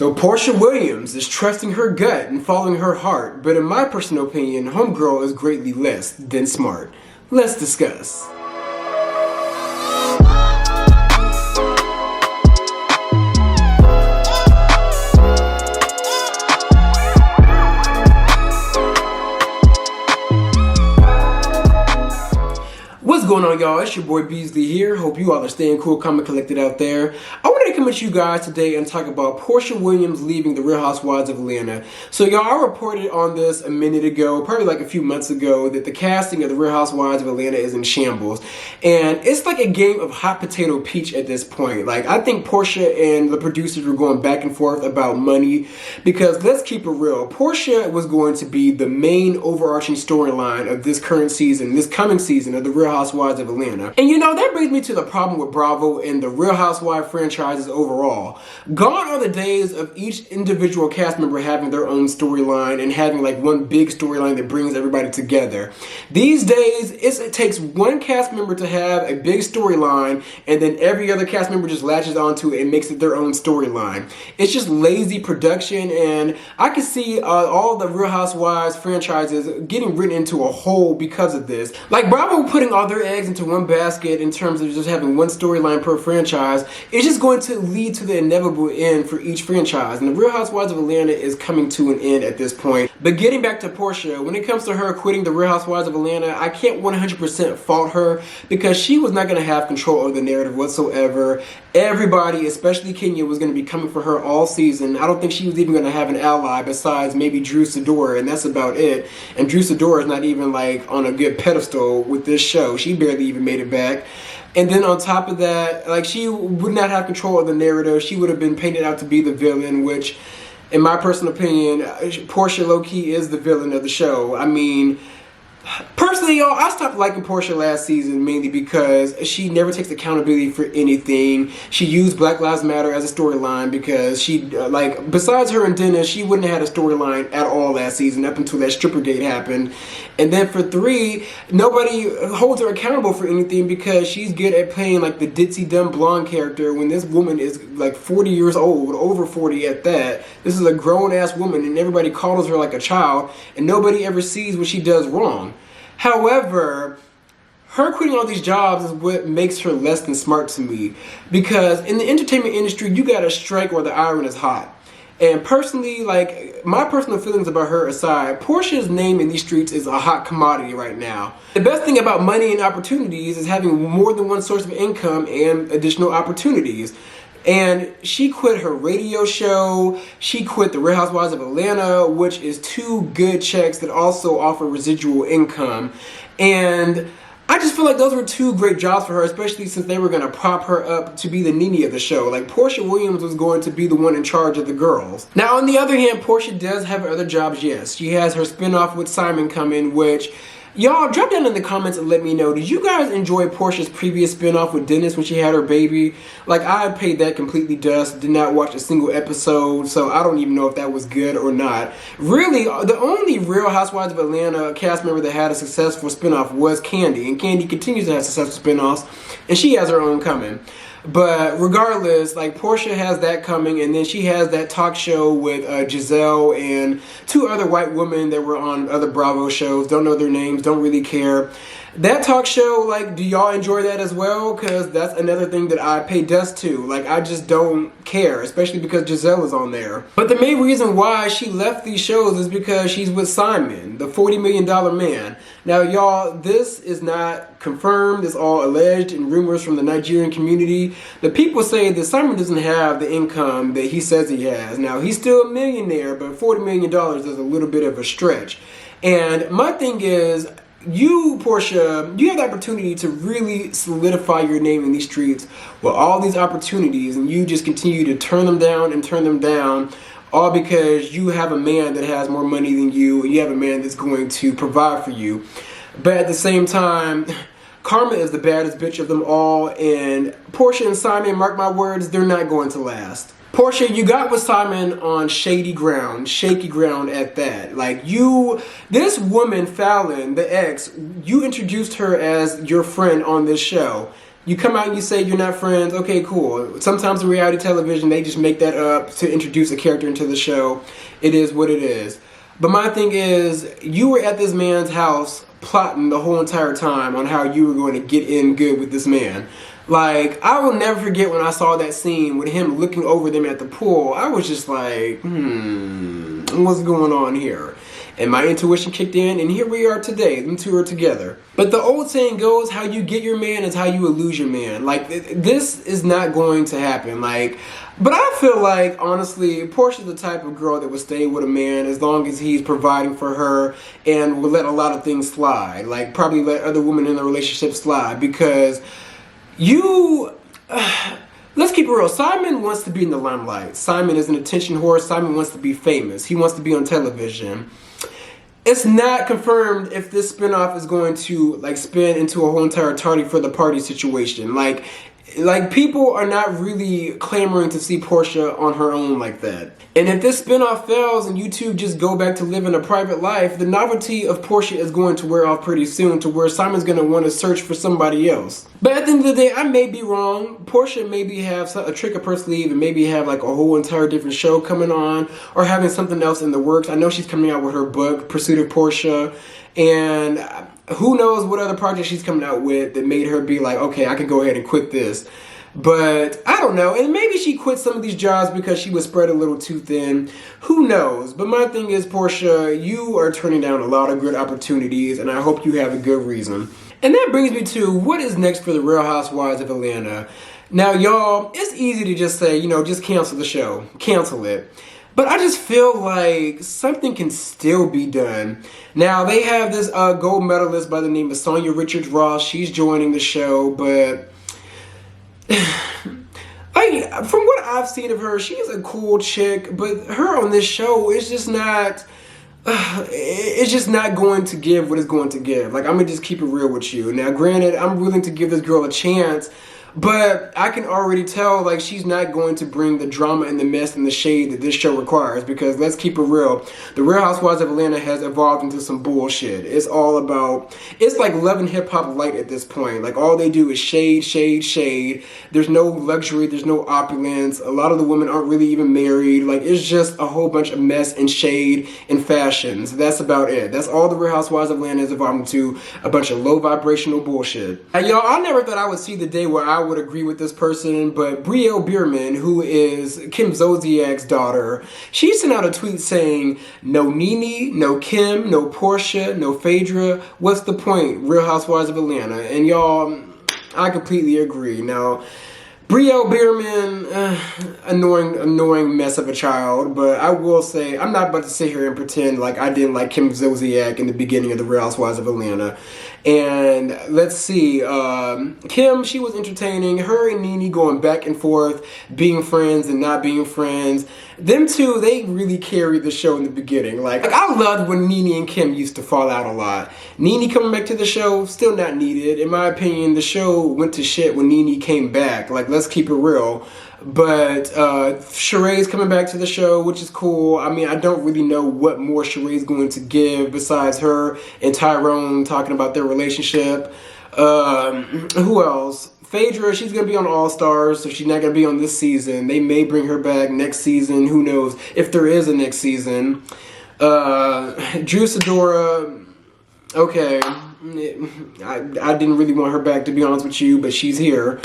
So Porsha Williams is trusting her gut and following her heart, but in my personal opinion, homegirl is greatly less than smart. Let's discuss. What's going on, y'all? It's your boy Beasley here. Hope you all are staying cool, calm, and collected out there. I wanted to come at you guys today and talk about Porsha Williams leaving the Real Housewives of Atlanta. So y'all, I reported on this a minute ago, probably like a few months ago, that the casting of the Real Housewives of Atlanta is in shambles. And it's like a game of hot potato peach at this point. Like, I think Porsha and the producers were going back and forth about money because, let's keep it real, Porsha was going to be the main overarching storyline of this current season, this coming season of the Real Housewives of Atlanta. And you know, that brings me to the problem with Bravo and the Real Housewives franchises overall. Gone are the days of each individual cast member having their own storyline and having like one big storyline that brings everybody together. These days, it takes one cast member to have a big storyline and then every other cast member just latches onto it and makes it their own storyline. It's just lazy production, and I can see all the Real Housewives franchises getting written into a hole because of this. Like, Bravo putting all their eggs into one basket in terms of just having one storyline per franchise is just going to lead to the inevitable end for each franchise. And the Real Housewives of Atlanta is coming to an end at this point. But getting back to Porsha, when it comes to her quitting the Real Housewives of Atlanta, I can't 100% fault her because she was not going to have control of the narrative whatsoever. Everybody, especially Kenya, was going to be coming for her all season. I don't think she was even going to have an ally besides maybe Drew Sidora, and that's about it. And Drew Sidora is not even like on a good pedestal with this show. She barely even made it back. And then on top of that, like, she would not have control of the narrative. She would have been painted out to be the villain, which, in my personal opinion, Porsha low-key is the villain of the show. I mean, personally, y'all, I stopped liking Porsha last season mainly because she never takes accountability for anything. She used Black Lives Matter as a storyline because she, besides her and Dennis, she wouldn't have had a storyline at all last season up until that Strippergate happened. And then for 3, nobody holds her accountable for anything because she's good at playing like the ditzy dumb blonde character when this woman is like 40 years old, over 40 at that. This is a grown-ass woman and everybody calls her like a child and nobody ever sees what she does wrong. However, her quitting all these jobs is what makes her less than smart to me, because in the entertainment industry, you gotta strike where the iron is hot. And personally, like, my personal feelings about her aside, Porsha's name in these streets is a hot commodity right now. The best thing about money and opportunities is having more than one source of income and additional opportunities. And she quit her radio show, she quit the Real Housewives of Atlanta, which is 2 good checks that also offer residual income. And I just feel like those were 2 great jobs for her, especially since they were going to prop her up to be the Nene of the show. Like, Porsha Williams was going to be the one in charge of the girls. Now, on the other hand, Porsha does have other jobs, yes. She has her spinoff with Simon coming, which, y'all, drop down in the comments and let me know. Did you guys enjoy Porsha's previous spinoff with Dennis when she had her baby? Like, I paid that completely dust, did not watch a single episode, so I don't even know if that was good or not. Really, the only Real Housewives of Atlanta cast member that had a successful spinoff was Kandi, and Kandi continues to have successful spinoffs, and she has her own coming. But regardless, like, Porsha has that coming, and then she has that talk show with Giselle and 2 other white women that were on other Bravo shows. Don't know their names, don't really care. That talk show, like, do y'all enjoy that as well? Because that's another thing that I pay dust to. Like, I just don't care, especially because Giselle is on there. But the main reason why she left these shows is because she's with Simon, the $40 million man. Now, y'all, this is not confirmed. It's all alleged and rumors from the Nigerian community. The people say that Simon doesn't have the income that he says he has. Now, he's still a millionaire, but $40 million is a little bit of a stretch. And my thing is, you, Porsha, you have the opportunity to really solidify your name in these streets with all these opportunities, and you just continue to turn them down, all because you have a man that has more money than you, and you have a man that's going to provide for you. But at the same time, karma is the baddest bitch of them all, and Porsha and Simon, mark my words, they're not going to last. Porsha, you got with Simon on shaky ground at that. Like, this woman, Fallon, the ex, you introduced her as your friend on this show. You come out and you say you're not friends. Okay, cool. Sometimes in reality television, they just make that up to introduce a character into the show. It is what it is. But my thing is, you were at this man's house plotting the whole entire time on how you were going to get in good with this man. Like, I will never forget when I saw that scene with him looking over them at the pool. I was just like, what's going on here? And my intuition kicked in, and here we are today. Them two are together. But the old saying goes, how you get your man is how you lose your man. Like, this is not going to happen. Like, but I feel like, honestly, Porsha's the type of girl that would stay with a man as long as he's providing for her and will let a lot of things slide. Like, probably let other women in the relationship slide. Because let's keep it real. Simon wants to be in the limelight. Simon is an attention whore. Simon wants to be famous. He wants to be on television. It's not confirmed if this spinoff is going to like spin into a whole entire tardy for the party situation. Like people are not really clamoring to see Porsha on her own like that. And if this spinoff fails and you two just go back to living a private life, the novelty of Porsha is going to wear off pretty soon to where Simon's going to want to search for somebody else. But at the end of the day, I may be wrong. Porsha maybe have a trick up her sleeve and maybe have like a whole entire different show coming on or having something else in the works. I know she's coming out with her book, Pursuit of Porsha, and who knows what other project she's coming out with that made her be like, okay, I can go ahead and quit this. But I don't know. And maybe she quit some of these jobs because she was spread a little too thin. Who knows? But my thing is, Porsha, you are turning down a lot of good opportunities, and I hope you have a good reason. And that brings me to what is next for the Real Housewives of Atlanta. Now, y'all, it's easy to just say, just cancel the show. Cancel it. But I just feel like something can still be done. Now, they have this gold medalist by the name of Sonia Richards-Ross. She's joining the show, but from what I've seen of her, she's a cool chick, but her on this show is just not, it's just not going to give what it's going to give. Like, I'm going to just keep it real with you. Now, granted, I'm willing to give this girl a chance, but I can already tell, like, she's not going to bring the drama and the mess and the shade that this show requires, because let's keep it real. The Real Housewives of Atlanta has evolved into some bullshit. It's all about, it's like Love and Hip Hop light at this point. Like, all they do is shade, shade, shade. There's no luxury. There's no opulence. A lot of the women aren't really even married. Like, it's just a whole bunch of mess and shade and fashions. That's about it. That's all the Real Housewives of Atlanta has evolved into, a bunch of low vibrational bullshit. And y'all, I never thought I would see the day where I would agree with this person, but Brielle Bierman, who is Kim Zolciak's daughter, she sent out a tweet saying, no Nene, no Kim, no Porsha, no Phaedra. What's the point? Real Housewives of Atlanta. And y'all, I completely agree. Now, Brielle Bierman, annoying mess of a child, but I will say, I'm not about to sit here and pretend like I didn't like Kim Zolciak in the beginning of the Real Housewives of Atlanta. And let's see, Kim, she was entertaining. Her and Nene going back and forth, being friends and not being friends. Them two, they really carried the show in the beginning. Like I loved when Nene and Kim used to fall out a lot. Nene coming back to the show, still not needed. In my opinion, the show went to shit when Nene came back. Like, let's keep it real. But Sheree's coming back to the show, which is cool. I mean, I don't really know what more Sheree's going to give besides her and Tyrone talking about their relationship. Who else? Phaedra, she's going to be on All Stars, so she's not going to be on this season. They may bring her back next season. Who knows if there is a next season. Drew Sidora, okay. I didn't really want her back, to be honest with you, but she's here.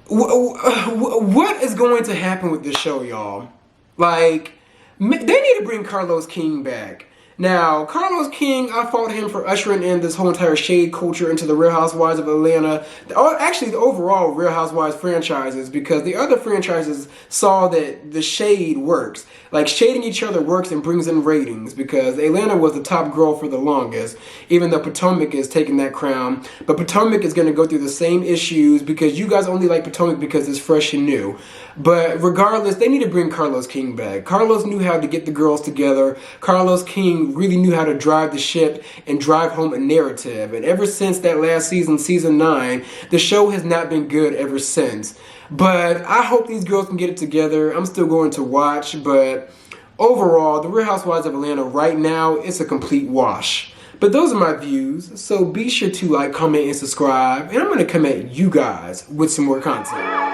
What is going to happen with this show, y'all? Like, they need to bring Carlos King back. Now, Carlos King, I fought him for ushering in this whole entire shade culture into the Real Housewives of Atlanta. Actually, the overall Real Housewives franchises, because the other franchises saw that the shade works. Like, shading each other works and brings in ratings, because Atlanta was the top girl for the longest, even though Potomac is taking that crown. But Potomac is going to go through the same issues, because you guys only like Potomac because it's fresh and new. But regardless, they need to bring Carlos King back. Carlos knew how to get the girls together. Carlos King really knew how to drive the ship and drive home a narrative. And ever since that last season, season 9, the show has not been good ever since. But I hope these girls can get it together. I'm still going to watch, but overall, the Real Housewives of Atlanta right now, it's a complete wash. But those are my views, so be sure to like, comment, and subscribe, and I'm going to come at you guys with some more content.